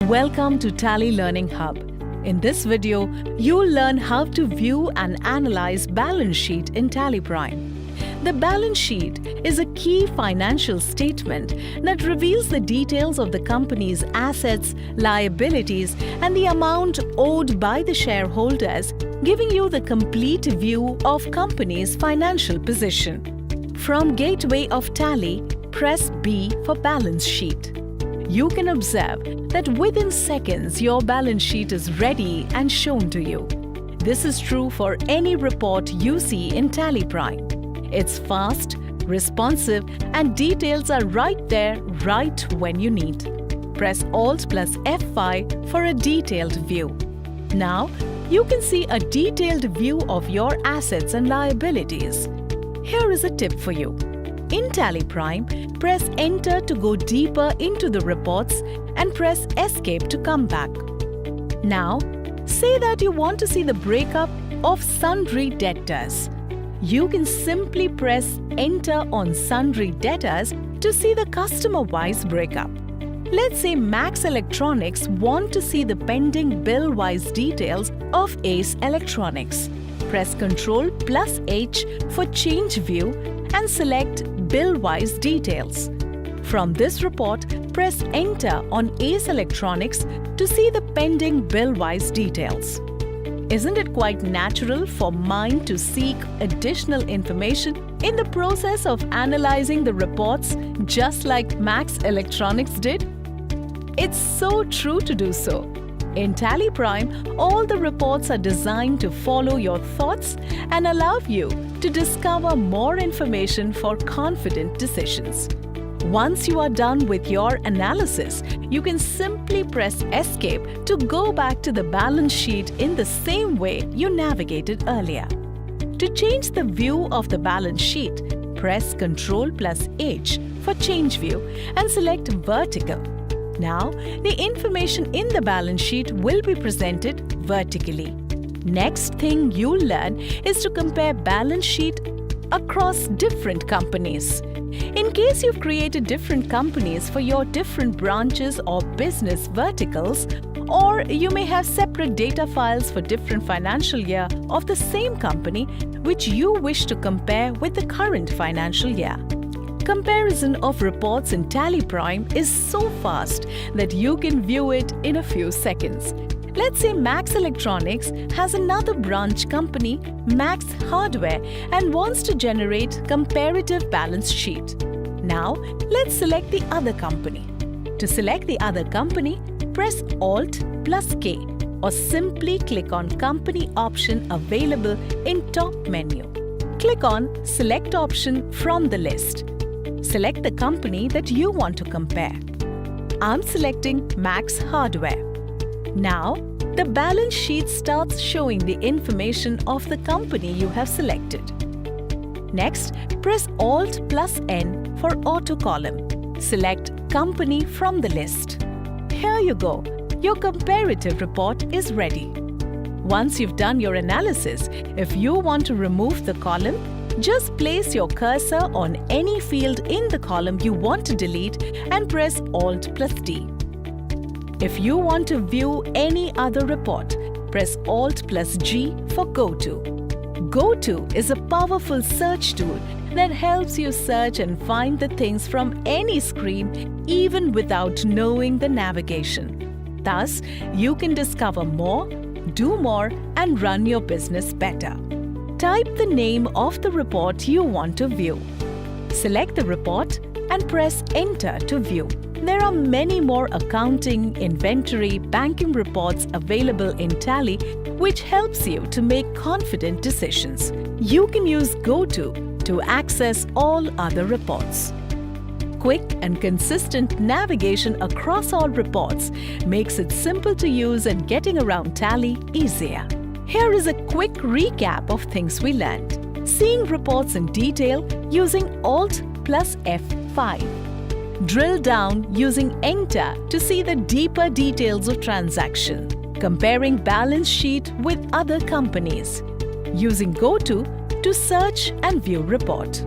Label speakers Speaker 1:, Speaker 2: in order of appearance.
Speaker 1: Welcome to Tally Learning Hub. In this video, you'll learn how to view and analyze balance sheet in Tally Prime. The balance sheet is a key financial statement that reveals the details of the company's assets, liabilities, and the amount owed by the shareholders, giving you the complete view of company's financial position. From Gateway of Tally, press B for balance sheet. You can observe that within seconds your balance sheet is ready and shown to you. This is true for any report you see in Tally Prime. It's fast, responsive, and details are right there right when you need. Press Alt plus F5 for a detailed view. Now, you can see a detailed view of your assets and liabilities. Here is a tip for you. In Tally Prime, press Enter to go deeper into the reports and press Escape to come back. Now, say that you want to see the breakup of sundry debtors. You can simply press Enter on sundry debtors to see the customer-wise breakup. Let's say Max Electronics want to see the pending bill-wise details of Ace Electronics. Press Ctrl plus H for Change View and select Bill-wise details. From this report, press Enter on Ace Electronics to see the pending bill-wise details. Isn't it quite natural for mind to seek additional information in the process of analyzing the reports just like Max Electronics did? It's so true to do so. In Tally Prime, all the reports are designed to follow your thoughts and allow you to discover more information for confident decisions. Once you are done with your analysis, you can simply press Escape to go back to the balance sheet in the same way you navigated earlier. To change the view of the balance sheet, press Ctrl plus H for Change View and select Vertical. Now, the information in the balance sheet will be presented vertically. Next thing you'll learn is to compare balance sheet across different companies. In case you've created different companies for your different branches or business verticals, or you may have separate data files for different financial year of the same company which you wish to compare with the current financial year. Comparison of reports in Tally Prime is so fast that you can view it in a few seconds. Let's say Max Electronics has another branch company, Max Hardware, and wants to generate comparative balance sheet. Now, let's select the other company. To select the other company, press Alt plus K or simply click on Company option available in top menu. Click on Select option from the list. Select the company that you want to compare. I'm selecting Max Hardware. Now, the balance sheet starts showing the information of the company you have selected. Next, press Alt plus N for Auto Column. Select Company from the list. Here you go. Your comparative report is ready. Once you've done your analysis, if you want to remove the column, just place your cursor on any field in the column you want to delete and press Alt plus D. If you want to view any other report, press Alt plus G for Go To. Go To is a powerful search tool that helps you search and find the things from any screen even without knowing the navigation. Thus, you can discover more, do more, and run your business better. Type the name of the report you want to view. Select the report and press Enter to view. There are many more accounting, inventory, banking reports available in Tally, which helps you to make confident decisions. You can use Go to access all other reports. Quick and consistent navigation across all reports makes it simple to use and getting around Tally easier. Here is a quick recap of things we learned. Seeing reports in detail using Alt plus F5. Drill down using Enter to see the deeper details of transaction. Comparing balance sheet with other companies. Using Go to search and view report.